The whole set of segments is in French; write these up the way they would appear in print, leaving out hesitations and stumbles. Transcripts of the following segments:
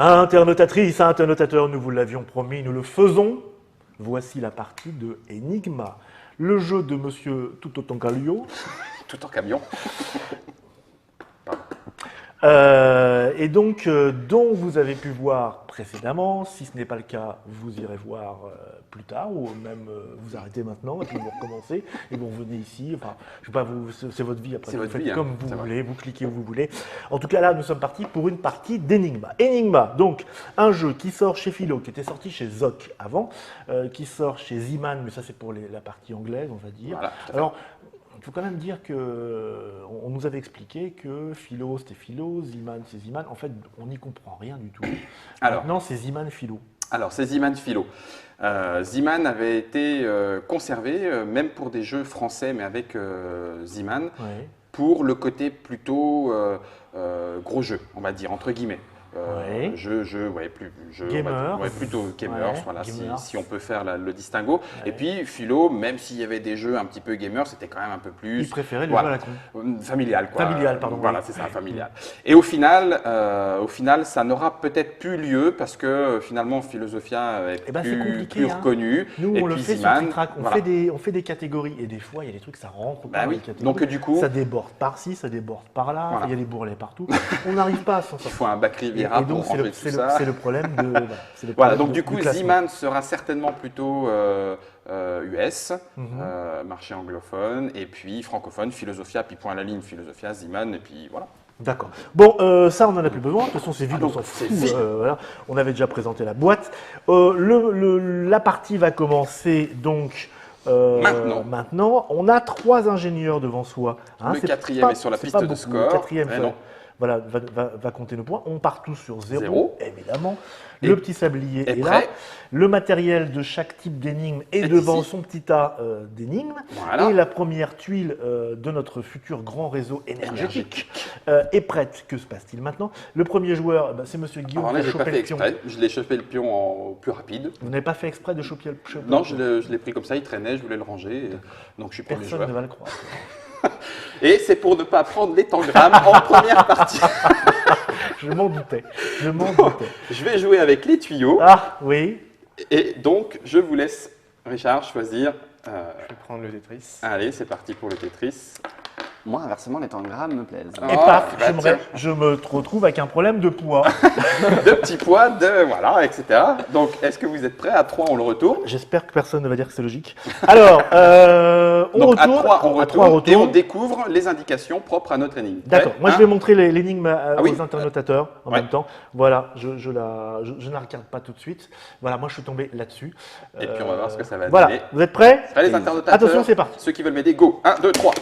Internautatrice, internautateur, nous vous l'avions promis, nous le faisons. Voici la partie de Enigma, le jeu de Monsieur Tutotankhamon. Tout en camion. Et donc, dont vous avez pu voir précédemment. Si ce n'est pas le cas, vous irez voir plus tard, ou même vous arrêtez maintenant, et puis vous recommencez, et vous revenez ici. Enfin, je sais pas, c'est votre vie après, vous faites vie, comme vous voulez, vous cliquez où vous voulez. En tout cas, là, nous sommes partis pour une partie d'Enigma. Enigma, donc, un jeu qui sort chez Philo, qui était sorti chez Zoc avant, qui sort chez Ziman, mais ça c'est pour la partie anglaise, on va dire. Voilà, alors, il faut quand même dire qu'on nous avait expliqué que Philo, c'était Philo, Ziman, c'est Ziman. En fait, on n'y comprend rien du tout. Alors, maintenant, c'est Ziman Philo. Alors, c'est Ziman Philo. Ziman avait été conservé, même pour des jeux français, mais avec Ziman, Ouais. pour le côté plutôt gros jeu, on va dire, entre guillemets. Ouais. Gamer. Plutôt gamers, Ouais, voilà, gamer. si on peut faire le distinguo. Ouais. Et puis Philo, même s'il y avait des jeux un petit peu gamers, c'était quand même un peu plus Il préférait le jeu à la con. familial, quoi. Familial, pardon. Voilà, Oui. c'est ça, familial. Et au final, ça n'aura peut-être plus lieu parce que finalement, Philosophia est Eh ben, c'est compliqué, plus hein. reconnu. Nous, et on le puis fait Ziman, sur Titrac, voilà. on fait des catégories, et des fois, il y a des trucs, ça rentre pas Bah dans oui. les catégories. Donc du coup, ça déborde par-ci, ça déborde par-là, Voilà. il y a des bourrelets partout. On n'arrive pas à s'en il sortir. faut un bac Et Riviera pour donc, ranger tout ça. c'est le problème de. Voilà, c'est le Voilà, problème donc du coup, classement. Ziman sera certainement plutôt US, Mhm. marché anglophone, et puis francophone, Philosophia, puis point à la ligne, Philosophia, Ziman, et puis voilà. D'accord. Bon, ça, on n'en a plus besoin. De toute façon, c'est vide, Ah, on donc, s'en c'est fout. vide. Voilà. On avait déjà présenté la boîte. La partie va commencer donc maintenant. On a 3 ingénieurs devant soi. Le C'est quatrième pas- est sur la c'est piste pas de beaucoup. score. Le quatrième Eh non. voilà, va compter nos points. On part tous sur 0, Zéro. évidemment. Et- Le petit sablier est est là. prêt. Le matériel de chaque type d'énigme est Est devant ici. son petit tas d'énigmes. Voilà. Et la première tuile de notre futur grand réseau énergétique est prête. Que se passe-t-il maintenant? Le premier joueur, c'est Monsieur Guillaume Alors là, qui a j'ai pas chopé fait le pion. exprès, je l'ai chopé le pion en plus rapide. Vous n'avez pas fait exprès de choper le pion? Non, je l'ai pris comme ça, il traînait, je voulais le ranger, donc je suis premier Personne joueur. ne va le croire. Et c'est pour ne pas prendre les tangrammes en première partie. Je m'en doutais. Je m'en doutais. Je vais jouer avec les tuyaux, Ah, oui. et donc je vous laisse, Richard, choisir. Je vais prendre le Tetris. Allez, c'est parti pour le Tetris. Moi, inversement, les tangrammes me plaisent. Et Oh, paf, bah, tiens. je me retrouve avec un problème de poids. De petits poids, voilà, etc. Donc, est-ce que vous êtes prêts? À 3, on le retourne. J'espère que personne ne va dire que c'est logique. Alors, on Donc, retourne. à 3, on À trois, retourne et on découvre les indications propres à notre énigme. D'accord. Prêt? Moi, je Un. vais montrer l'énigme oui. aux internautateurs en Ouais. même temps. Voilà, je ne la regarde pas tout de suite. Voilà, moi, je suis tombé là-dessus. Et puis, on va voir ce que ça va Voilà, donner. vous êtes prêts? Allez, les internautateurs. Attention, c'est parti. Ceux qui veulent m'aider, go. 1, 2, 3.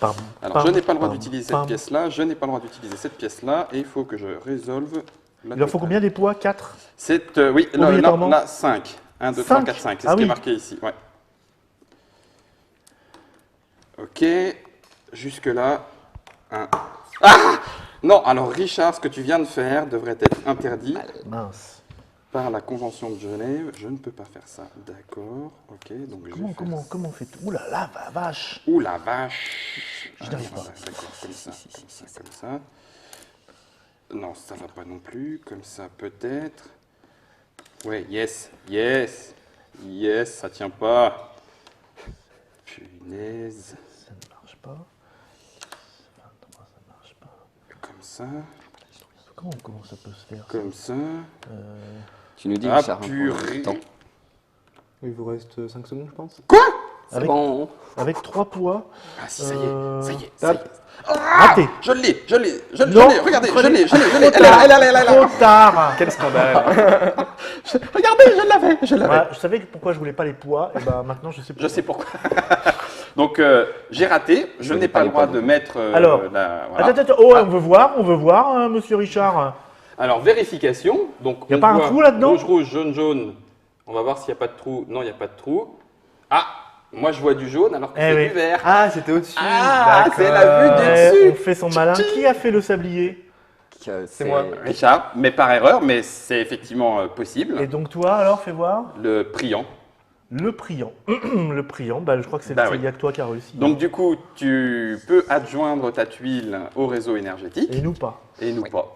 Pam, Alors, pam, je n'ai pas le droit pam, d'utiliser pam. cette pièce-là. Je n'ai pas le droit d'utiliser cette pièce-là. Et il faut que je résolve la Il en faut totale. combien des pois? 4? C'est, oui, là, Obligatoirement. là, 5. 1, 2, 3, Cinq. 4, 5. C'est Ah ce qui est oui. marqué ici. Ouais. Ok. Jusque-là. 1. Ah! Non, alors Richard, ce que tu viens de faire devrait être interdit Mince. par la Convention de Genève. Je ne peux pas faire ça. D'accord. Ok. Donc je vais faire Comment on fait tout? Ouh là là, vache. Ouh la vache! Je n'arrive pas. D'accord, comme ça, comme ça, comme ça. Non, ça va pas non plus. Comme ça, peut-être. Ouais, yes, yes, yes, ça tient pas. Punaise. Ça ne marche pas. 23, ça ne marche pas. Comme ça, Comment ça peut se faire? comme ça. Tu nous dis, Ah, Richard, hein, pour purée. le temps. Il vous reste 5 secondes, je pense. C'est Avec- bon. Avec 3 poids. Ah si, ça y est, ça y est, ça y Tape. est. Raté. Je l'ai, je l'ai, je Non. l'ai, regardez, je l'ai, je l'ai, je l'ai. Trop tard. Trop tard. Quel scandale. Regardez, je l'avais. Ouais, je savais pourquoi je voulais pas les pois. Et ben maintenant, je sais pourquoi. Je sais pourquoi. Donc, j'ai raté. Je n'ai pas le droit de mettre Alors, la... Voilà. Attends, oh, on veut voir, hein, monsieur Richard. Alors, vérification. Donc, Y a on pas un voit trou là-dedans? Rouge, rouge, jaune, jaune. On va voir s'il n'y a pas de trou. Non, il n'y a pas de trou. Ah, moi, je vois du jaune alors que Eh c'est oui. du vert. Ah, c'était au-dessus. Ah, D'accord. c'est la vue du dessus. On fait son malin. Qui a fait le sablier? C'est moi. Richard, mais par erreur, mais c'est effectivement possible. Et donc toi, alors, fais voir. Le priant. Le priant. Le priant, je crois que c'est Bah il oui. y a que toi qui a réussi. Donc, du coup, tu peux adjoindre ta tuile au réseau énergétique. Et nous pas. Et nous pas.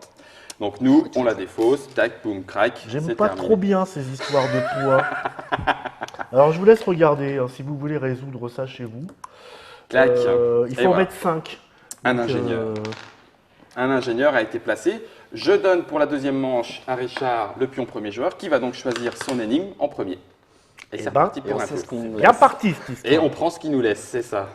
Donc nous, on la défausse, tac, boum, crac, J'aime c'est pas terminé. trop bien ces histoires de poids. Alors je vous laisse regarder, hein, si vous voulez résoudre ça chez vous. Clac. Il Et faut en voilà. mettre 5. Un ingénieur. Un ingénieur a été placé. Je donne pour la deuxième manche à Richard le pion premier joueur qui va donc choisir son énigme en premier. Et c'est reparti Et pour on un sait tour. ce qu'on nous Bien laisse. parti cette histoire. Et on prend ce qu'il nous laisse, c'est ça.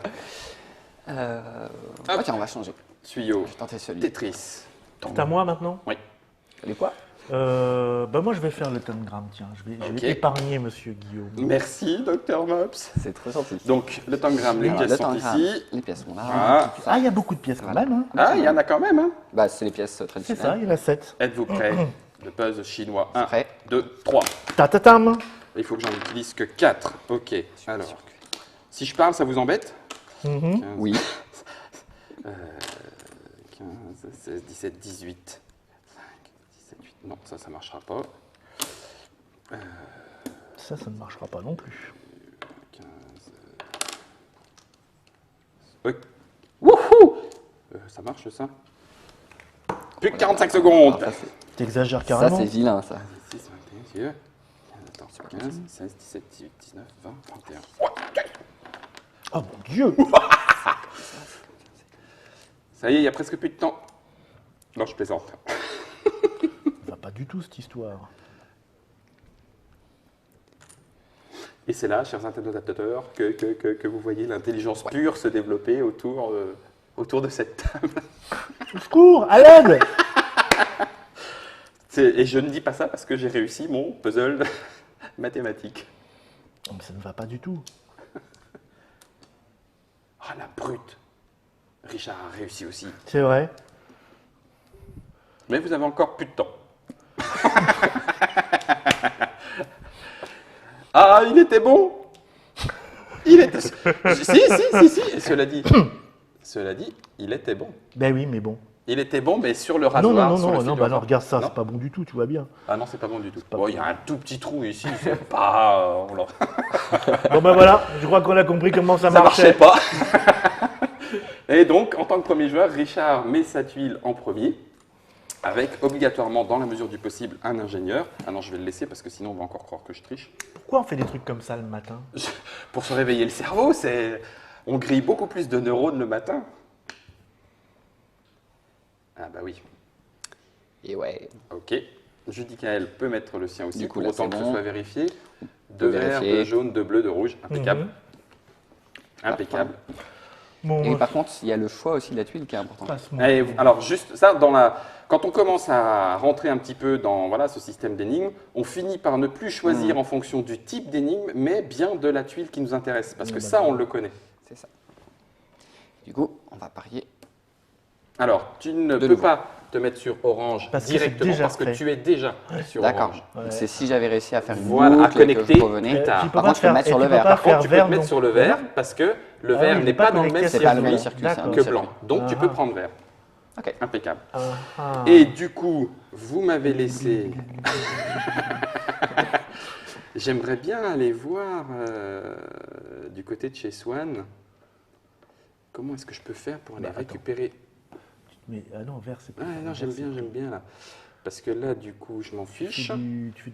Ok, on va changer. Tuyau, Je vais tenter celui. Tetris. C'est à moi maintenant Celui quoi? Bah moi je vais faire le tangram, tiens. Je vais Ok. épargner monsieur Guillaume. Merci, Dr Mops. C'est trop gentil. Donc, le tangram, les Alors, pièces le sont tangram, ici. les pièces sont là. Ah. Ah, il y a beaucoup de pièces quand même. Hein. Ah, il y en a quand même, hein. Bah, c'est les pièces C'est traditionnelles. ça, il y en a 7. Êtes-vous prêts? Le puzzle chinois. 1, Prêt. 2, 3. Tatatam. Il faut que j'en utilise que 4. Ok, alors. Si je parle, ça vous embête? Mhm. 15, Oui. 15, 16, 17, 18. 5, 17, 8. Non, ça ne marchera pas. Ça ne marchera pas non plus. 15. Oui. Wouhou! Ça marche, ça? Plus que 45 secondes. Alors, ça, c'est- T'exagères ça, carrément. c'est vilain, ça. 6, 21, yeux. Attends, 15, 16, 17, 18, 19, 20, 21. Oh mon dieu. Ça y est, il y a presque plus de temps. Non, je plaisante. Ça va pas du tout cette histoire. Et c'est là, chers interlocuteurs, que vous voyez l'intelligence pure se développer autour de cette table. Au secours, à l'aide. Et je ne dis pas ça parce que j'ai réussi mon puzzle mathématique. Oh, mais ça ne va pas du tout. Ah, la brute! Richard a réussi aussi. C'est vrai. Mais vous avez encore plus de temps. Ah, il était bon! Il était... Si. Et cela dit, il était bon. Ben oui, mais bon. Il était bon, mais sur le Non, rasoir. non, sur non, le non, fil non, du bah non, rasoir. regarde ça, Non c'est pas bon du tout, tu vois bien. Ah non, c'est pas bon du tout. pas Bon, bon. il y a un tout petit trou ici, c'est pas... Bon ben voilà, je crois qu'on a compris comment ça Ça marchait. marchait pas. Et donc, en tant que premier joueur, Richard met sa tuile en premier, avec obligatoirement, dans la mesure du possible, un ingénieur. Ah non, je vais le laisser parce que sinon on va encore croire que je triche. Pourquoi on fait des trucs comme ça le matin? Pour se réveiller le cerveau, on grille beaucoup plus de neurones le matin. Ah bah oui. Et ouais. Ok. Judicaël peut mettre le sien aussi, Du coup, pour là, autant c'est que ce bon. soit vérifié. peut De vert, vérifier. de jaune, de bleu, de rouge. Impeccable. Mhm. Impeccable. Bon, Et par contre, il y a le choix aussi de la tuile qui est important. passe-moi. Allez, alors juste ça, quand on commence à rentrer un petit peu dans ce système d'énigmes, on finit par ne plus choisir en fonction du type d'énigme, mais bien de la tuile qui nous intéresse. Parce que bah, ça, on le connaît. C'est ça. Du coup, on va parier. Alors, tu ne De peux nouveau. pas te mettre sur orange Parce que c'est directement déjà parce que fait. tu es déjà sur D'accord. orange. Ouais. Donc, c'est si j'avais réussi à faire une Voilà, à boucle et que connecter. je revenais. plus tard. Tu peux Par pas contre, je peux faire- mettre sur et le tu peux vert. pas Par faire contre, tu peux vert te mettre non. sur le vert parce que le Ah vert oui, il n'est est pas pas dans le même connecté à C'est pas le circuit même circuit, c'est un D'accord. que autre blanc. circuit. Donc, tu Ah. peux prendre vert. Ok. Impeccable. Ah, ah. Et du coup, vous m'avez laissé... J'aimerais bien aller voir du côté de chez Swan. Comment est-ce que je peux faire pour aller Bah, attends. récupérer... Mais ah non, vert c'est pas. Ah non, j'aime bien là. Parce que là, du coup, je m'en fiche. Tu fais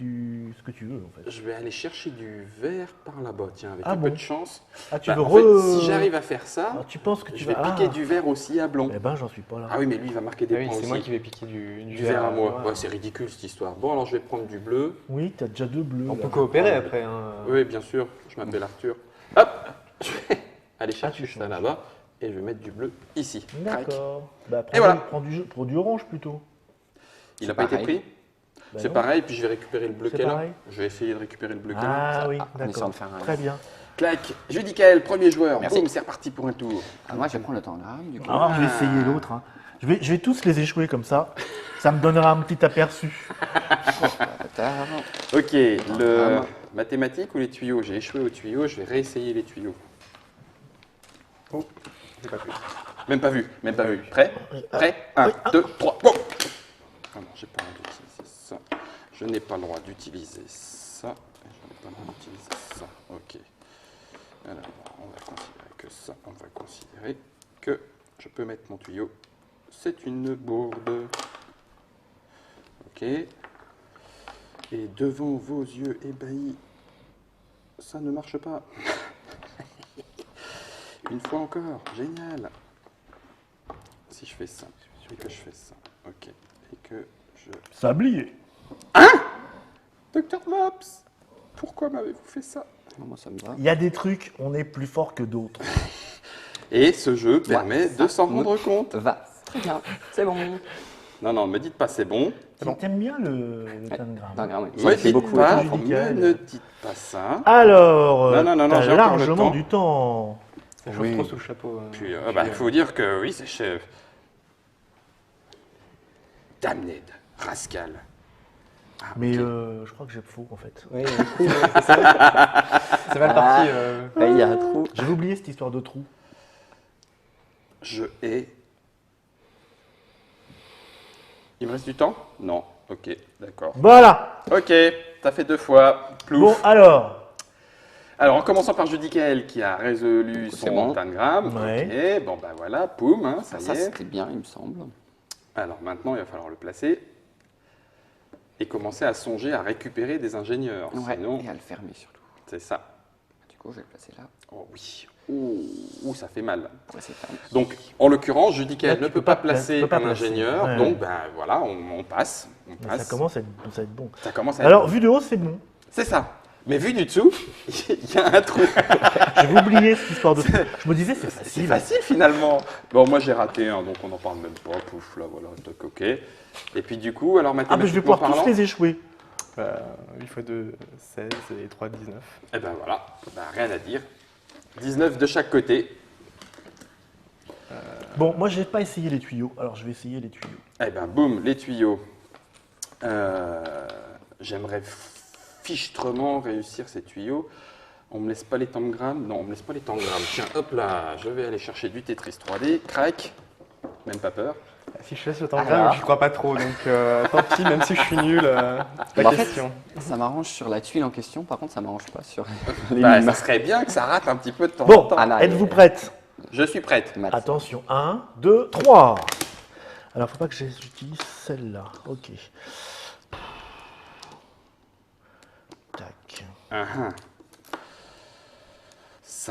ce que tu veux en fait. Je vais aller chercher du vert par là-bas, tiens, avec Ah un bon peu de chance. Ah tu Bah, veux en fait, si j'arrive à faire ça, Ah, tu penses que tu je vais vas piquer Ah. du vert aussi à blanc. Eh ben j'en suis pas là. Ah oui, mais lui, il va marquer des Ah oui, points c'est aussi. moi qui vais piquer Du vert à moi. voilà. Ouais, c'est ridicule cette histoire. Bon, alors je vais prendre du bleu. Oui, t'as déjà deux bleus. On là. peut coopérer après. Hein. Oui, bien sûr, je m'appelle Arthur. Hop, je vais aller chercher tu ça changes. là-bas et je vais mettre du bleu ici. Crac. D'accord. Bah Et voilà. prends du orange plutôt. Il n'a C'est pas été pareil. pris. Bah C'est non. pareil, puis je vais récupérer le bleu C'est qu'elle a. pareil. Je vais essayer de récupérer le bleu qu'elle a. Ah oui, en essayant d'accord. de faire un- Très bien. Clac, Judicaël, premier joueur. Merci. Boum, c'est reparti pour un tour. Ah, moi, je vais prendre le tangram, du coup. Alors je vais essayer l'autre. Hein. Je vais tous les échouer comme ça. Ça me donnera un petit aperçu. Tard. Ok, le Ah. mathématique ou les tuyaux? J'ai échoué aux tuyaux, je vais réessayer les tuyaux. Oh, j'ai pas pu. Même pas vu, même pas vu. Prêt? Prêt? 1, 2, 3, go! Ah non, j'ai pas le droit d'utiliser ça. Je n'ai pas le droit d'utiliser ça. Et je n'ai pas le droit d'utiliser ça. Ok. Alors, on va considérer que ça. On va considérer que je peux mettre mon tuyau. C'est une bourde. Ok. Et devant vos yeux ébahis, ça ne marche pas. Une fois encore, génial. Si je fais ça, et que je fais ça, ok, et que je... Sablier. Docteur Mops, pourquoi m'avez-vous fait ça? Non, moi, ça me va. Il y a des trucs, on est plus fort que d'autres. Et ce jeu permet de s'en rendre compte. Va. Très bien. C'est bon. Non, non, me dites pas c'est bon. T'aimes bien le tangram? Tangram, oui. Me Ça me fait dites beaucoup. pas, Judicaël. ne dites pas ça. Alors, Non, t'as j'ai encore le largement temps. du temps. Ça chauffe Oui. trop sous le chapeau. Puis, il faut dire que oui, c'est chef. Damned, rascal. Ah, Mais ok. je crois que j'ai faux en fait. Oui, c'est mal parti. Ah, il y a un trou. J'avais oublié cette histoire de trou. Je hais. Il me reste du temps? Non. Ok, d'accord. Voilà. Ok, t'as fait 2 fois. Plouf. Bon, alors. Alors, en commençant par Judicaël qui a résolu C'est son bon. tangram. Ouais. Ok, bon ben voilà, poum, hein, ça Ça, y est. c'était bien, il me semble. Alors maintenant, il va falloir le placer et commencer à songer à récupérer des ingénieurs. Ouais, Sinon, et à le fermer surtout. c'est ça. Du coup, je vais le placer là. Oh oui. Ouh, ça fait mal. Pour essayer de fermer. Donc, en l'occurrence, Judicaël Là, ne tu peut peux pas pas placer peux pas un placer. ingénieur. Ouais. Donc, ben voilà, on passe. On Mais passe. ça commence à être bon. Ça commence à être Alors, bon. vu de haut, c'est bon. C'est ça. Mais vu du dessous, il y a un trou. J'avais oublié cette histoire de trou. Je me disais, c'est C'est facile. facile finalement. Bon, moi j'ai raté, hein, donc on n'en parle même pas. Pouf, là, voilà, toc, ok. Et puis du coup, alors Ah, mais je vais mathématiquement pouvoir tous parlant, les échouer. 8 x 2, 16 et 3, 19. eh ben voilà, ben, rien à dire. 19 de chaque côté. Bon, moi, j'ai pas essayé les tuyaux. Alors, je vais essayer les tuyaux. Eh ben boum, les tuyaux. J'aimerais fichtrement réussir ces tuyaux. On me laisse pas les tangrammes. Non, on me laisse pas les tangrammes. Tiens, hop là, je vais aller chercher du Tetris 3D. Crac. Même pas peur. Si je laisse le temps Alors. je crois pas trop, donc tant pis, même si je suis nul, pas Bah, en fait, question. Ça m'arrange sur la tuile en question, par contre, ça m'arrange pas sur les Bah, mimes. ça serait bien que ça rate un petit peu de temps en Bon, temps. Ah, non, êtes-vous mais- prête? Je suis prête. Maths. Attention, 1, 2, 3. Alors, faut pas que j'utilise celle-là. Ok. Tac. Ah,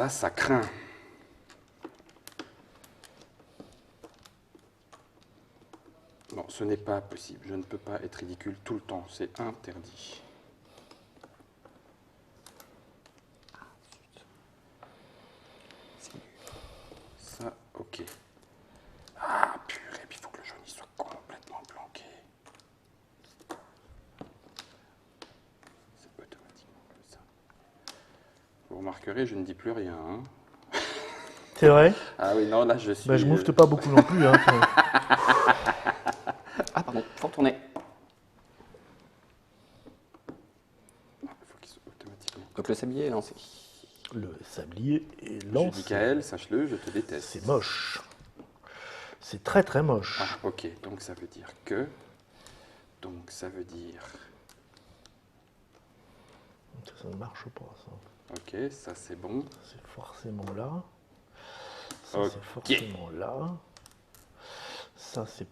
ça craint. Non, ce n'est pas possible. Je ne peux pas être ridicule tout le temps. C'est interdit. Ça, ok. Ah, purée, puis il faut que le jaune il soit complètement planqué. C'est automatiquement comme ça. Vous remarquerez, je ne dis plus rien. Hein. C'est vrai? Ah oui, non, là je suis... Bah, je moufte pas beaucoup non plus. Hein. Ah, pardon, faut retourner. Il faut qu'il soit automatiquement... Donc le sablier est lancé. Le sablier est Je lancé. dis Kaël, sache-le, je te déteste. C'est moche. C'est très très moche. Ah, ok, donc ça veut dire que... Donc ça veut dire... Ça ne marche pas, ça. Ok, ça c'est bon. C'est forcément là. Ça, Ok. c'est forcément là. Ça, c'est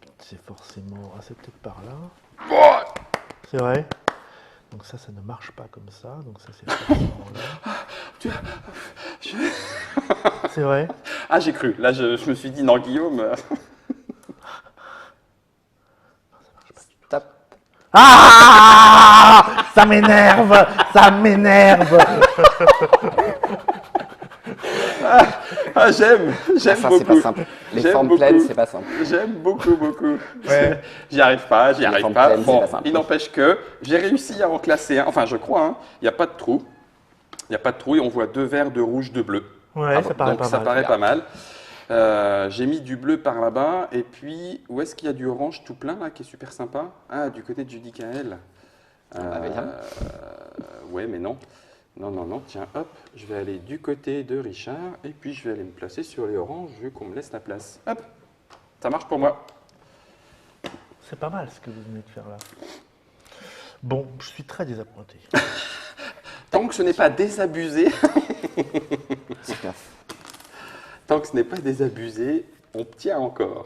forcément... Ah, c'est peut-être par là. C'est vrai. Donc ça ne marche pas comme ça. Donc ça, c'est forcément là. C'est vrai. Ah, j'ai cru. Là, je me suis dit, non, Guillaume... Stop. Ah! Ça m'énerve! Ça m'énerve! Ah, j'aime Ça, c'est beaucoup. pas simple. Les J'aime formes beaucoup. pleines, c'est pas simple. J'aime beaucoup, beaucoup. Ouais. J'y arrive pas, j'y arrive formes pas. pleines, c'est Bon, pas simple. il n'empêche que j'ai réussi à en classer un. Enfin, je crois, hein. Il n'y a pas de trou. Il n'y a pas de trou et on voit 2 verts, 2 rouges, 2 bleus. Ouais, ça paraît Donc pas ça mal. paraît pas mal. J'ai mis du bleu par là-bas. Et puis, où est-ce qu'il y a du orange tout plein, là, qui est super sympa? Ah, du côté de Judicaël. bah, bien. Ouais, mais non. Non, non, non. Tiens, hop, je vais aller du côté de Richard. Et puis, je vais aller me placer sur les oranges, vu qu'on me laisse la place. Hop, ça marche pour moi. C'est pas mal ce que vous venez de faire là. Bon, je suis très désappointé. Tant que ce n'est pas désabusé, Super. tant que ce n'est pas désabusé, on tient encore.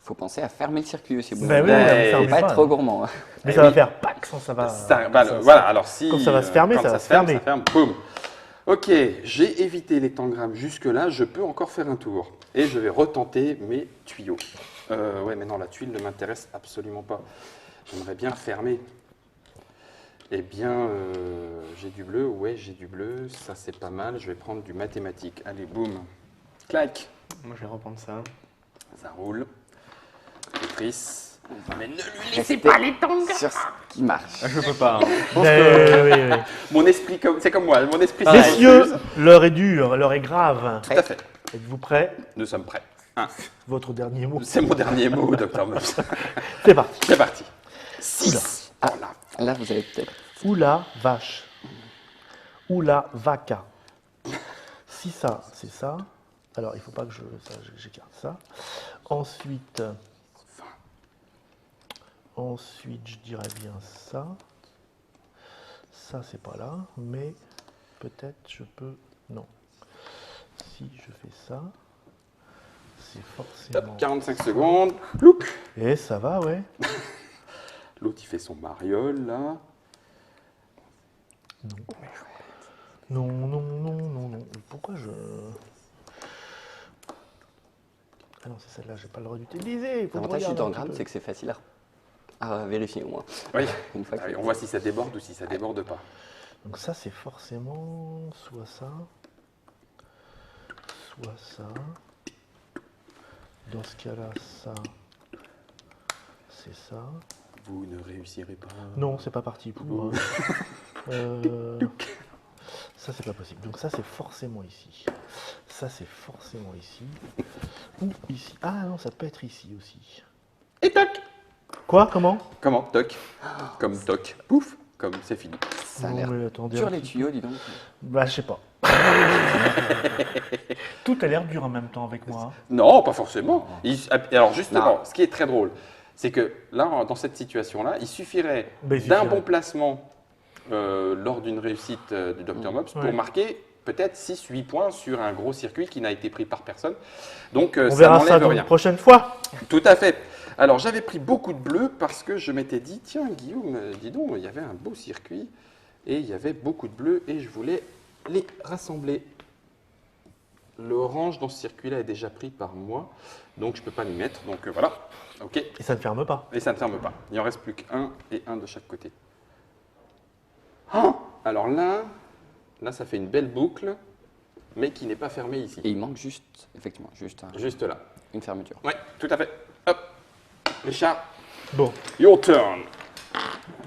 faut penser à fermer le circuit aussi. Bah oui, Ouais, ça Faut me pas fait être trop gourmand. Mais Eh ça va oui. faire pack quand ça va. Voilà, alors si. Comme ça va se fermer, quand ça va se fermer. Ça ferme, boum. Ok, j'ai évité les tangrammes jusque-là, je peux encore faire un tour. Et je vais retenter mes tuyaux. Ouais, mais non, la tuile ne m'intéresse absolument pas. J'aimerais bien fermer. Eh bien, j'ai du bleu, ouais, j'ai du bleu, ça c'est pas mal. Je vais prendre du mathématique. Allez, boum. Clac. Moi, je vais reprendre ça. Ça roule. Matrice. Mais ne lui Restez pas les tongs sur ce qui marche. Ah, je peux pas. Hein. Oui, oui. Mon esprit, c'est comme moi, mon esprit Messieurs, refuse. l'heure est dure, l'heure est grave. Tout à fait. Êtes-vous prêts? Nous sommes prêts. Votre dernier mot. C'est mon dernier mot, Dr. Mops. C'est parti. C'est parti. 6. Ah. Voilà. Là, vous avez peut-être. Oula, vache. Oula, vaca. Si ça, c'est ça. Alors, il ne faut pas que j'écarte ça. Ensuite, je dirais bien ça. Ça, c'est pas là, mais peut-être je peux... Non. Si je fais ça, c'est forcément... Top, 45 secondes. Plouc. Et ça va, ouais. L'autre, il fait son mariole, là. Non, non, non, non, non. Pourquoi je... Ah non, c'est celle-là, j'ai pas le droit d'utiliser. Il faut que je L'avantage du regarde un tangram, petit peu. c'est que c'est facile à vérifier au moins. Oui. Une fois que On voit si ça déborde ou si ça déborde pas. Donc ça, c'est forcément soit ça, soit ça. Dans ce cas-là, ça, c'est ça. Vous ne réussirez pas. Non, c'est pas parti pour moi. Ça, c'est pas possible. Donc ça, c'est forcément ici. Ça, c'est forcément ici. Ou ici. Ah non, ça peut être ici aussi. Et toc. Quoi? Comment? Comment? Toc. Comme toc. Pouf. Comme c'est fini. ça a Non, l'air mais attendez un dur les petit tuyaux, dis donc. Bah, je sais pas. Tout a l'air dur en même temps avec moi. Non, pas forcément. Alors justement, Non. ce qui est très drôle, c'est que là, dans cette situation-là, il suffirait Bah, il d'un suffirait. bon placement lors d'une réussite du Dr. Mops Ouais. pour marquer peut-être 6-8 points sur un gros circuit qui n'a été pris par personne. Donc On ça verra ça n'enlève donc rien. prochaine fois. Tout à fait. Alors j'avais pris beaucoup de bleu parce que je m'étais dit, tiens Guillaume, dis donc, il y avait un beau circuit et il y avait beaucoup de bleu et je voulais les rassembler. L'orange dans ce circuit-là est déjà pris par moi, donc je ne peux pas m'y mettre. Donc voilà, ok. Et ça ne ferme pas. Et ça ne ferme pas. Il en reste plus qu'un et un de chaque côté. Ah, alors là, ça fait une belle boucle, mais qui n'est pas fermée ici. Et il manque juste, effectivement, Juste là. une fermeture. Oui, tout à fait. Hop, Richard, Bon. your turn.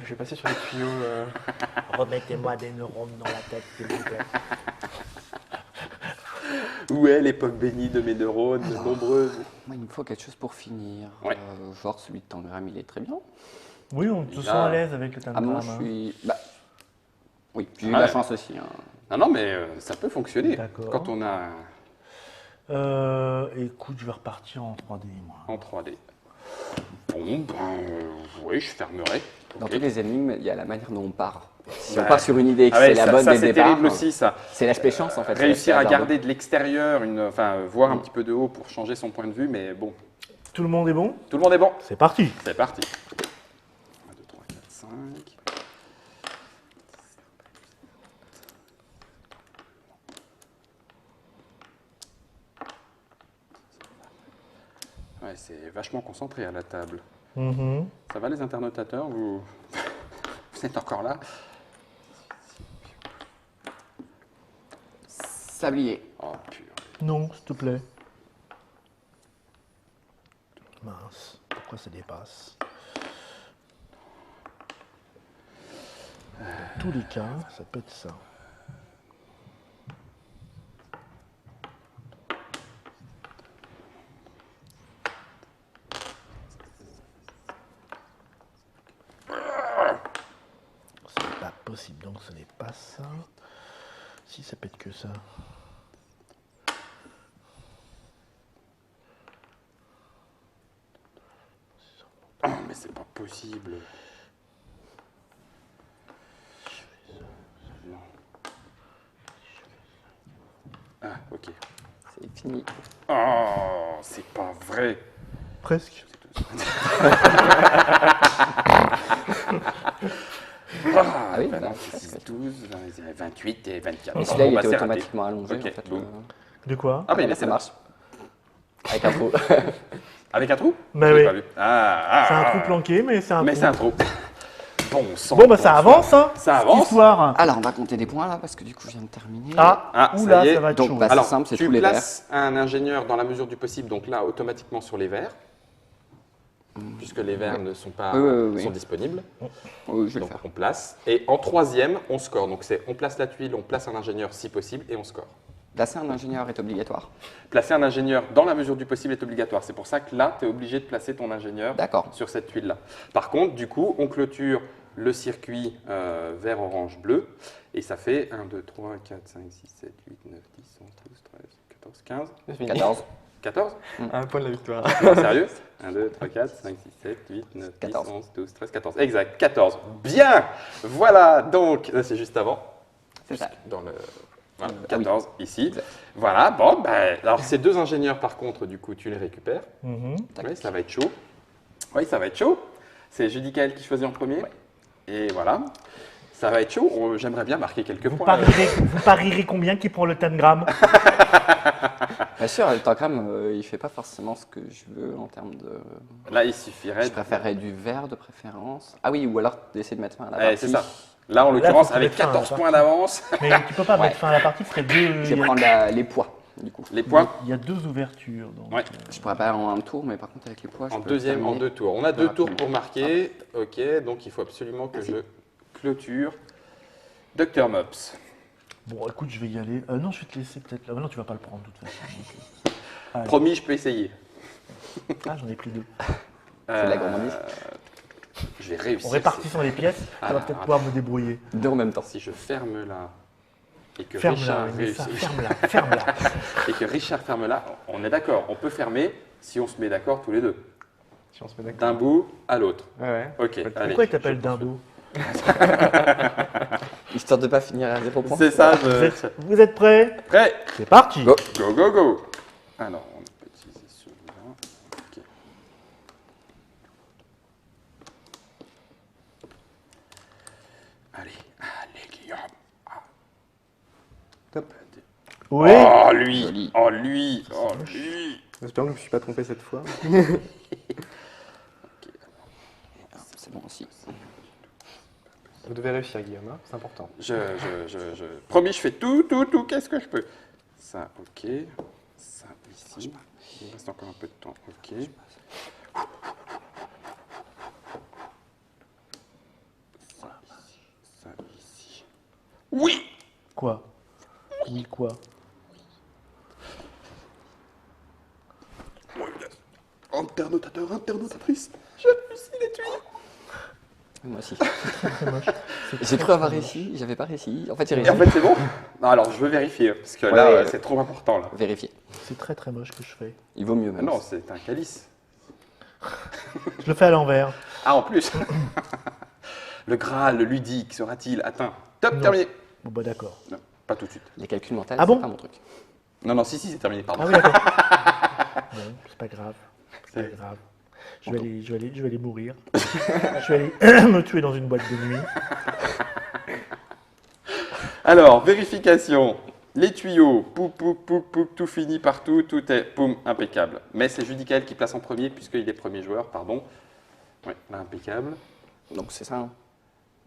Je vais passer sur les tuyaux. Remettez-moi des neurones dans la tête, s'il vous plaît. Où est l'époque bénie de mes neurones nombreuses? Moi, il me faut quelque chose pour finir. Ouais. Genre celui de tangram, il est très bien. Oui, on se Il sent a- à l'aise avec le Ah, tangram. moi, je suis. Bah, oui, j'ai eu Ouais. la chance aussi. Hein. Non, non, mais ça peut fonctionner. D'accord. Quand on a Écoute, je vais repartir en 3D, moi. en 3D. Bon, ben, oui, je fermerai. Dans Ok. tous les énigmes, il y a la manière dont on part. Si Bah, on part sur une idée et que Ah ouais, c'est la bonne ça dès le c'est départ, terrible aussi, ça. c'est l'HP chance en fait. Réussir c'est à l'HP hasard. garder de l'extérieur, voir un petit peu de haut pour changer son point de vue, mais bon, Tout le monde est bon? tout le monde est bon. C'est parti. C'est parti. 1, 2, 3, 4, 5. Ouais, c'est vachement concentré à la table. Mhm. Ça va les internotateurs, vous... vous êtes encore là? Sablier. Oh purée. Non, s'il te plaît. Mince, pourquoi ça dépasse? Dans tous les cas, ça peut être ça. Ce n'est pas possible, donc ce n'est pas ça. Si ça peut être que ça. Oh, mais c'est pas possible. Non. Ah, ok. C'est fini. Oh, c'est pas vrai. Presque. Ah oui, 6, 12, 28 et 24. Et celui-là, Bon, il bah, était c'est raté. automatiquement allongé. Ok, En fait, bon. De quoi? Ah, mais il est ça là. marche. Avec un trou. Avec un trou? Bah Je l'ai oui. pas vu. Ah, C'est un ah, trou planqué, mais c'est un Mais trou. c'est un trou. Bon sang. Bon, bah ça avance, hein. Ça cette avance. histoire. Alors, on va compter des points là, parce que du coup, je viens de terminer. Ah, ça oula, y est. ça va être Donc, chaud. bah, Alors, simple, c'est tu tous les places un ingénieur dans la mesure du possible, donc là, automatiquement sur les verts, puisque les verts ne sont pas Oui. sont disponibles. Oui, je vais le Donc faire. on place. Et en troisième, on score. Donc c'est on place la tuile, on place un ingénieur si possible et on score. Placer un ingénieur est obligatoire. Placer un ingénieur dans la mesure du possible est obligatoire. C'est pour ça que là, tu es obligé de placer ton ingénieur D'accord. sur cette tuile-là. Par contre, du coup, on clôture le circuit vert, orange, bleu. Et ça fait 1, 2, 3, 4, 5, 6, 7, 8, 9, 10, 11, 12, 13, 14, 15. C'est fini. 14. 14 Un point de la victoire. Non, sérieux 1, 2, 3, 4, 5, 6, 7, 8, 9, 10, 14. 11, 12, 13, 14. Exact, 14. Bien. Voilà, donc, là, c'est juste avant. C'est ça. Dans le voilà, Ah oui. 14 ici. Exact. Voilà, bon, ben, alors ces deux ingénieurs, par contre, du coup, tu les récupères. Mhm. Tac. Oui, ça va être chaud. Oui, ça va être chaud. C'est Judicaël qui choisit en premier. Et voilà. Ça va être chaud. J'aimerais bien marquer quelques Vous points. parierez combien qui prend le tangram? Bien sûr, le tangram, il fait pas forcément ce que je veux en termes de. Là, il suffirait. Je préférerais du vert de préférence. Ah oui, ou alors d'essayer de mettre fin à la Eh, partie. c'est ça. Là, en Là, l'occurrence, faut que tu avec mettes fin à la 14 partie. points d'avance, Mais tu peux pas Ouais. mettre fin à la partie, ce serait deux. Je vais prendre les poids, du coup. les points Il y a deux ouvertures. Donc, Ouais. Je pourrais pas en un tour, mais par contre, avec les poids, je en peux deuxième, en terminer. 2 tours. On a 2 tours rapidement. pour marquer. Ok, donc il faut absolument que je clôture Dr. Mops. Bon, écoute, je vais y aller. Non, je vais te laisser peut-être là. Non, tu vas pas le prendre de toute façon. donc, allez. Promis, je peux essayer. Ah, j'en ai pris deux. C'est de la gourmandise. Je vais réussir. On répartit sur les pièces. Ah, Ça va ah, peut-être ah. pouvoir me débrouiller. Deux en même temps. Si je ferme là et que Ferme-la, Richard Mélissa, réussit, ferme-la, ferme-la. et que Richard ferme là, on est d'accord. On peut fermer si on se met d'accord tous les deux, Si on se met d'accord. d'un bout à l'autre. Ouais. Ok. Allez. Pourquoi il t'appelle Dindo? Histoire de pas finir à 0 points. C'est ça. Vous êtes prêts? Prêt. C'est parti. Go. Go go go. Alors, on peut utiliser celui-là. Ok. Allez, Guillaume. Top. Oui. Oh lui, Joli. oh lui, oh lui. J'espère que je ne me suis pas trompé cette fois. C'est bon aussi. Vous devez réussir, Guillaume, hein, c'est important. Promis, je fais tout, qu'est-ce que je peux? Ça, ok. Ça, ici. Il reste encore un peu de temps, ok. Ça, ici. Oui! Quoi? Oui, quoi? Internautateur, internautatrice, j'ai réussi les tuyaux. Moi aussi. C'est moche. C'est J'ai très, cru avoir très réussi, j'avais pas réussi. En fait, j'ai Et réussi. en fait, c'est bon? Non, alors, je veux vérifier, parce que là, Ouais. c'est trop important, là. Vérifier. moche. C'est très très moche que je fais. Il vaut mieux Ah même. non, c'est un calice. Je le fais à l'envers. Ah, en plus. Le Graal, le ludique, sera-t-il atteint? Top, Non. terminé. Bon bah d'accord. Non, pas tout de suite. Les calculs mentaux, Ah bon c'est pas mon truc. Non, si, c'est terminé, pardon. Ah oui d'accord. Bon, c'est pas grave. C'est C'est- pas grave. Je vais aller mourir. Je vais aller me tuer dans une boîte de nuit. Alors, vérification. Les tuyaux, poup, tout fini partout, tout est, poum, impeccable. Mais c'est Judicaël qui place en premier, puisqu'il est premier joueur, pardon. Oui, là, impeccable. Donc c'est ça. Hein.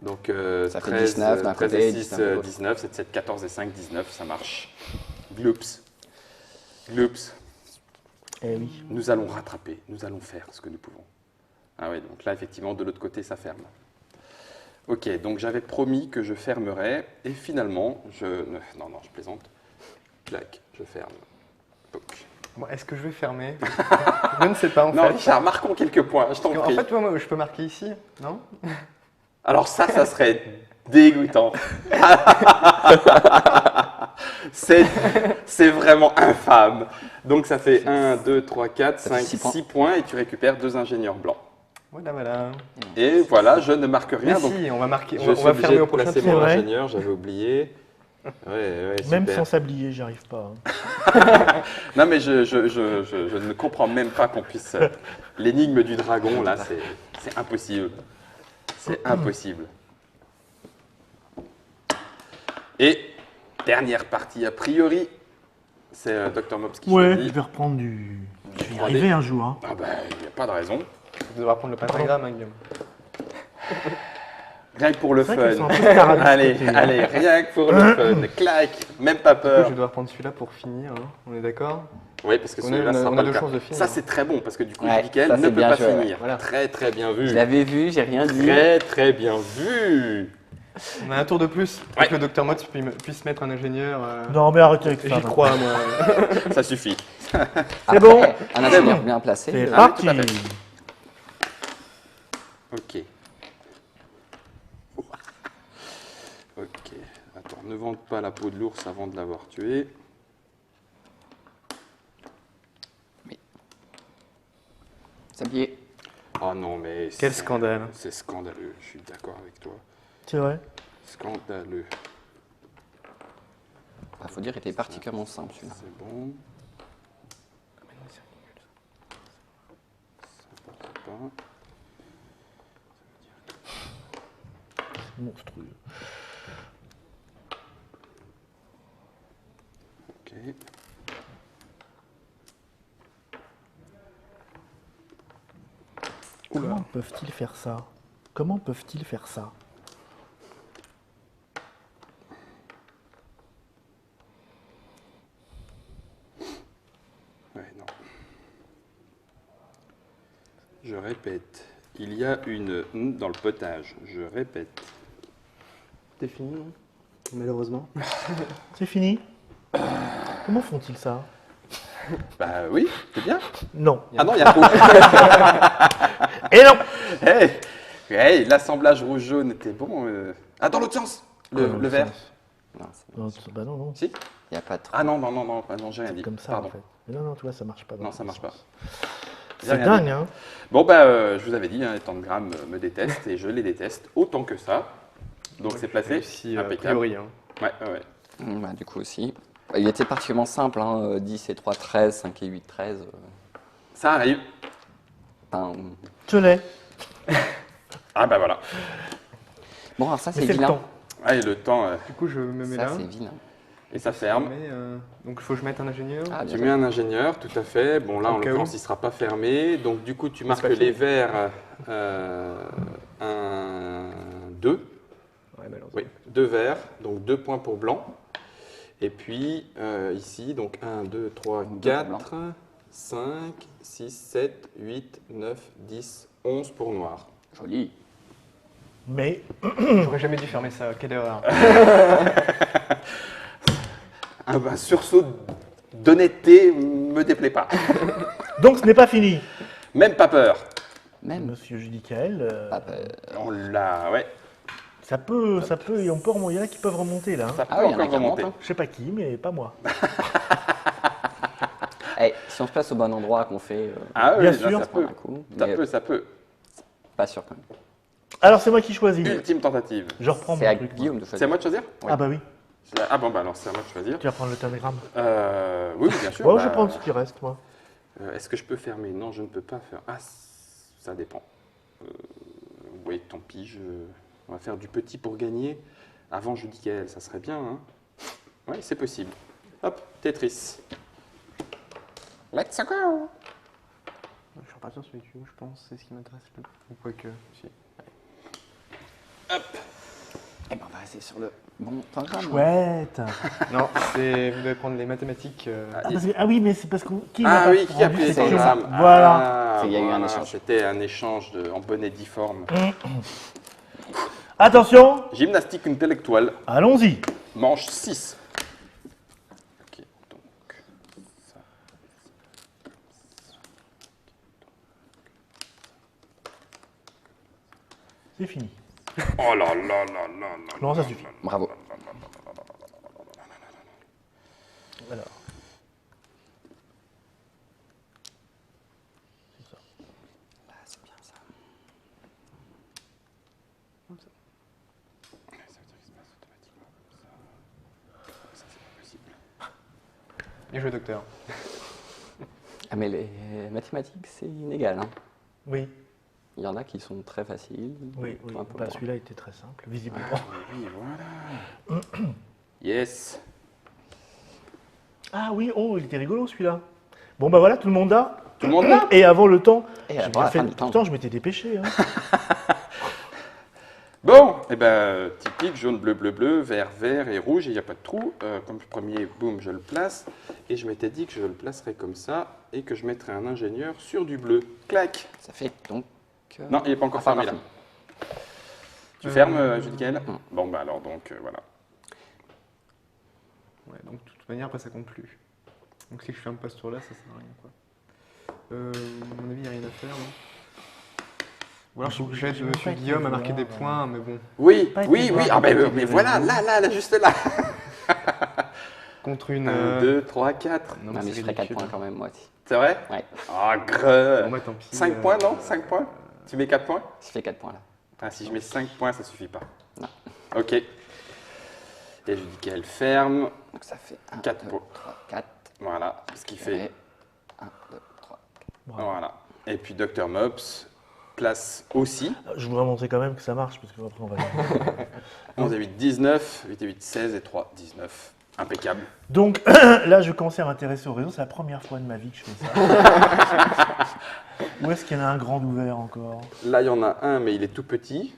Donc, Ça fait 13, 19 d'un 13 côté et et 6, 19 de l'autre. 19, 7, 7, 14 et 5, 19, ça marche. Gloops. Gloops. Eh oui. Nous allons rattraper, nous allons faire ce que nous pouvons. Ah oui, donc là, effectivement, de l'autre côté, ça ferme. Ok, donc j'avais promis que je fermerais, et finalement, Non, je plaisante. Clac, je ferme. Poc. Bon, est-ce que je vais fermer? Je ne sais pas en Non, fait. Richard, marquons quelques points, je t'en En prie. fait, moi, je peux marquer ici, non? Alors ça serait dégoûtant. C'est vraiment infâme. Donc ça fait 1, 2, 3, 4, Ça fait 5, six points. 6 points, et tu récupères 2 ingénieurs blancs. Voilà. Et voilà, je ne marque rien. Mais donc si, on va marquer, je on suis va obligé fermer de au prochain placer tour. C'est mon vrai. ingénieur, j'avais oublié. Ouais, Même super. sans sablier, j'y arrive pas. Hein. Non, mais je ne comprends même pas qu'on puisse. L'énigme du dragon, là, c'est impossible. C'est impossible. Et dernière partie, a priori, c'est Dr. Mops qui Ouais, choisit. je vais reprendre du. Je vais y 3D. arriver un jour. Hein. Ah bah, il n'y a pas de raison. Tu devras prendre le pentagramme, hein, Guillaume. Rien que pour le C'est vrai qu'elles fun. sont un peu scarabées, Allez, ce côté, hein. allez, rien que pour le fun. Clac, même pas Du coup, peur. je dois reprendre celui-là pour finir, hein. On est d'accord? Oui, parce que On a- celui-là, on a- ça sera on a pas deux le cas. chances de finir. Ça, c'est très bon, parce que du coup, Ouais, Michael ça, ne c'est peut bien pas joué, ouais. finir. Voilà. Très, très bien vu. Je l'avais vu, j'ai rien dit. Très, très bien vu. On a un tour de plus pour Ouais. que le docteur Mott puisse mettre un ingénieur. Non, mais arrêtez avec ça. J'y maintenant. crois, moi. Ça suffit. C'est bon. Un ingénieur bien placé. C'est Ah, parti. tout à fait. Ok. Ok. Attends, ne vende pas la peau de l'ours avant de l'avoir tué. Sablier. Oh non, mais... Quel c'est- scandale. C'est scandaleux, je suis d'accord avec toi. C'est vrai. Scandaleux. Faut dire, il était particulièrement simple celui-là. C'est bon. Ça passe pas. Monstrueux. Ok. Comment peuvent-ils faire ça? Comment peuvent-ils faire ça? Ouais, non. Je répète. Il y a une n dans le potage. Je répète. T'es fini, non? Malheureusement. C'est fini? Comment font-ils ça? Bah oui, c'est bien. Non. Ah non, il y a trop. Et non. Hey, hey, l'assemblage rouge-jaune était bon. Ah, dans l'autre sens. Le vert. Non, c'est- Non, bah non, non. Si. il n'y a pas trop. Ah non, non, non, non, ah non, j'ai rien dit. Comme ça, Pardon. en fait. Mais non, non, tu vois, ça marche pas. dans Non, le ça bon marche pas. sens. J'ai C'est rien dingue, dit. hein. Bon, bah, je vous avais dit, hein, les tangrammes me détestent et je les déteste autant que ça. Donc c'est placé. Aussi, a Impeccable. priori. Hein. Ouais, ouais, ouais. Bah, du coup aussi. Il était particulièrement simple, hein, 10 et 3, 13, 5 et 8, 13. Ça arrive. Enfin, Je l'ai. Ah bah voilà. bon, alors ça Mais c'est c'est le vilain. temps. Allez, le temps. Du coup, je me mets Ça là. c'est vilain. Et ça ferme. Mais, donc, il faut que je mette un ingénieur. Ah, Tu bien mets un ingénieur, tout à fait. Bon, là, Au en cas l'occurrence, où. il ne sera pas fermé. Donc, du coup, tu marques pas les fini. verts 2. Ouais, malheureusement. Oui, 2 verts. Donc, 2 points pour blanc. Et puis, ici, donc 1, 2, 3, Donc, 4, deux pour 5, 6, 7, 8, 9, 10, 11 pour noir. Joli. Mais J'aurais jamais dû fermer ça. Quelle erreur. Un sursaut d'honnêteté me déplaît pas. donc ce n'est pas fini. Même pas peur. Même. Monsieur Judicael, Ah, bah, On l'a, ouais. ça peut, et on peut remonter. Il y en a qui peuvent remonter là. Hein. Ça peut Ah oui, il y en a encore qui remonter. remontent, Je sais pas qui, mais pas moi. si on se place au bon endroit, qu'on fait Ah oui, Bien là, sûr. ça prend peut. un coup, Ça mais peut, ça peut. pas sûr quand même. Alors c'est moi qui choisis. Ultime tentative. Je reprends C'est mon à truc. moi. Guillaume de C'est à choisir. moi de choisir? Oui. Ah bah oui. Ah bon, bah alors c'est à moi de choisir. Tu vas prendre le télégramme. Oui, bien sûr. Bon, bah, je vais prendre ce qui reste, moi. Est-ce que je peux fermer? Non, je ne peux pas faire. Ah, ça dépend. Oui, tant pis. On va faire du petit pour gagner. Avant Judicael, ça serait bien. Hein. Oui, c'est possible. Hop, Tetris. Let's go! Je suis reparti sur celui je pense. C'est ce qui m'intéresse le plus. Ou quoi que. Si. Eh ben, on va rester sur le bon programme. Chouette. Non, c'est. Vous devez prendre les mathématiques. Ah oui, mais c'est parce que qui Ah n'a oui, pas qui a rendu pris les cette chose tangrammes? Voilà. Ah, Il y a eu un voilà, échange. C'était un échange en bonne et due forme. Attention, Gymnastique intellectuelle, allons-y. manche 6. Ok, donc. Ça. C'est fini. Oh là là là là là. Non, ça suffit. Bravo. Alors. Ah, c'est bien ça. Ça veut dire qu'il se passe automatiquement comme ça. Bien joué, docteur. Ah, mais les mathématiques, c'est inégal. Hein. Oui, Il y en a qui sont très faciles. oui, oui. un peu Bah, moins. celui-là était très simple, visiblement. Oui, voilà. Yes. Ah oui, oh, il était rigolo celui-là. Bon, bah voilà, tout le monde a. Tout le monde là? Et avant le temps, Et j'ai avant bien la fait. fin du temps. Pourtant, je m'étais dépêché. Hein. Bon, et ben typique, jaune, bleu, bleu, bleu, vert, vert et rouge, et il n'y a pas de trou. Comme premier, boum, je le place. Et je m'étais dit que je le placerais comme ça et que je mettrais un ingénieur sur du bleu. Clac. Ça fait donc. Non, il n'est pas encore Ah, pas fermé là. fini. Tu fermes, Judicaël? Bon, bah alors donc, voilà. Ouais, donc de toute manière, après, ça compte plus. Donc si je ferme pas ce tour-là, ça sert à rien, quoi. À mon avis, il n'y a rien à faire, non? Ou alors, je j'aide j'ai même Monsieur pas Guillaume été à marquer des voir, points, mais bon. Oui, Pas été oui, voir oui. Ah, les ben, petits mais voilà, réseaux. là, juste là. Contre une... 1, 2, 3, 4. Non, Non, mais c'est je ferais 4 ridicule. points quand même, moi aussi. C'est vrai? Ouais, Ah, Bon, greu. bah, tant pis. 5 points, non? 5 points? Tu mets 4 points? je fais 4 points là. Ah, si je mets 5 points, ça suffit pas. Non. Ok. Et je dis qu'elle ferme. Donc ça fait 1, 4 2, points. 3, 4. Voilà, ce qui fait. 1, 2, 3, 4. Voilà. Et puis Dr Mops place aussi. Je voudrais montrer quand même que ça marche, parce que après, on va. 11 et 8, 19. 8 et 8, 16 et 3, 19. Impeccable. Donc là, je commence à m'intéresser au réseau. C'est la première fois de ma vie que je fais ça. Où est-ce qu'il y en a un grand ouvert encore? Là, il y en a un, mais il est tout petit.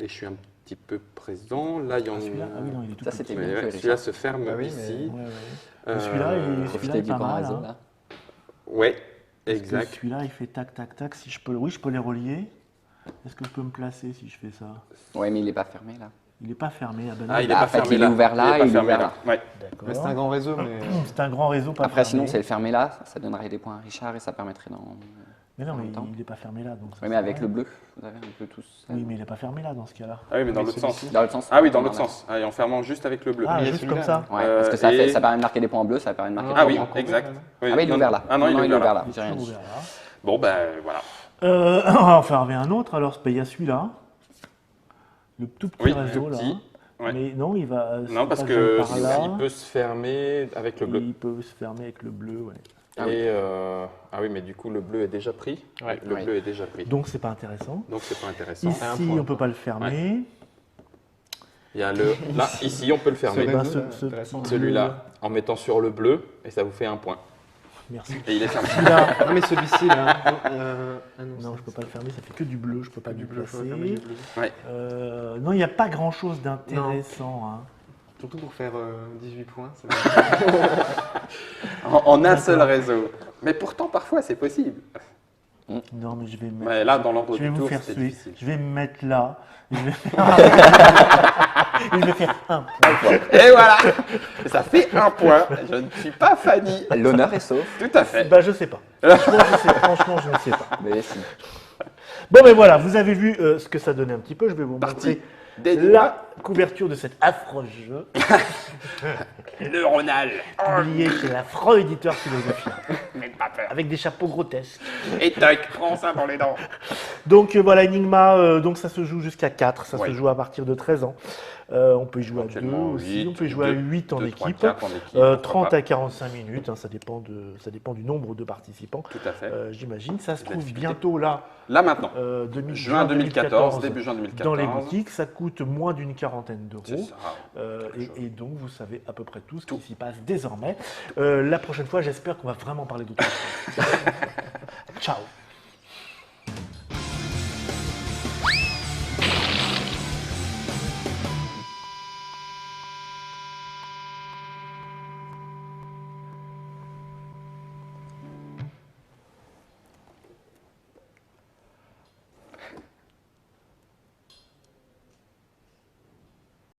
Et je suis un petit peu présent. Là, il y en a. Celui-là, ah oui, non, il est tout Ça, petit. c'était Mais bien ouais, fait, celui-là Richard. se ferme Ah oui, ici. Ouais, ouais. Euh, Celui-là, il- Profitez est du pas grand mal, réseau hein. là. Ouais, Parce que exact. celui-là, il fait tac, tac, tac. Si je peux, oui, je peux les relier. Est-ce que je peux me placer si je fais ça? Ouais, mais il n'est pas fermé là. Il n'est pas fermé. Ah ben non. Ah, il est Bah, pas en fait, fermé il là. est ouvert là, Il est pas il est fermé ouvert là. là. Ouais. D'accord. Mais c'est un grand réseau, mais... C'est un grand réseau, pas Après, fermé. sinon, c'est le fermé là. Ça donnerait des points à Richard et ça permettrait dans. Mais non, en mais même temps. il n'est pas fermé là. Donc ça Oui, mais sert à avec rien. le bleu, vous avez un peu tous. Oui, mais il n'est pas fermé là dans ce cas-là. Ah oui, mais dans Mais l'autre sens. celui-ci. Dans l'autre sens. Ah oui, dans l'autre sens. Ah, et en fermant juste avec le bleu. Ah, il y a juste celui-là, comme ça. Ouais, parce que ça, et- ça permet de marquer des points en bleu, ça permet de marquer Ah des Ah points oui, en en blanc. exact. combien, là Oui, Ah oui, il est non, ouvert là. Ah non, il est ouvert là. là. J'ai rien Toujours dit. ouvert là. Bon, ben voilà. On va en faire un autre. Alors, il y a celui-là. Le tout petit Oui, réseau le là. petit. Ouais. Mais non, il va. Non, c'est parce pas que par là. il peut se fermer avec le bleu. Il peut se fermer avec le bleu, ouais. Ah oui. Et ah oui, mais du coup, le bleu est déjà pris. Ouais. Le Oui. bleu est déjà pris. Donc, c'est pas intéressant. Donc, c'est pas intéressant. Ici, un point. on peut pas le fermer. Il y a le. Là, ici, on peut le fermer. Ce Ben, réseau, ce intéressant. petit Celui-là, en mettant sur le bleu, et ça vous fait un point. Merci. Et il est fermé. Celui-là. Non, mais celui-ci, là... Non, je peux pas le fermer, ça fait que du bleu, je peux pas du du bleu, placer. faut fermer du bleu. Non, il n'y a pas grand chose d'intéressant. Hein. Surtout pour faire 18 points. Ça va. En un seul réseau. Mais pourtant, parfois, c'est possible. Non, mais je vais mettre. Mais là, dans l'ordre Je vais du vous tour, faire c'est suer. difficile. Je vais me mettre là. Et je vais faire, et je vais faire un point. Et voilà. Ça fait un point. Je ne suis pas Fanny. L'honneur est sauf. Tout à fait. Bah, je sais pas. Franchement, je ne sais pas. Mais si. Bon, mais voilà, vous avez vu ce que ça donnait un petit peu. Je vais vous Parti. montrer Des la couverture de cet affreux jeu. neuronal. Publié chez l'affreux éditeur Philosophia. N'aie pas peur. Avec des chapeaux grotesques. Et toc, prends ça dans les dents. Donc voilà, Enigma, donc ça se joue jusqu'à 4, ça Ouais. se joue à partir de 13 ans. On peut y jouer à 2 Éventuellement, aussi, 8, on peut y jouer à 2, 8 en 2, 3, équipe. 4 en équipe, pourquoi 30 pas. à 45 minutes, hein, ça dépend du nombre de participants, Tout à fait. j'imagine. Ça se La trouve difficulté. bientôt là, Là maintenant. juin Juin 2014, début juin 2014. dans les boutiques. Ça coûte moins d'une quarantaine C'est d'euros. ça. Et donc, vous savez à peu près tout ce qui s'y passe désormais. La prochaine fois, j'espère qu'on va vraiment parler d'autre chose. Ciao.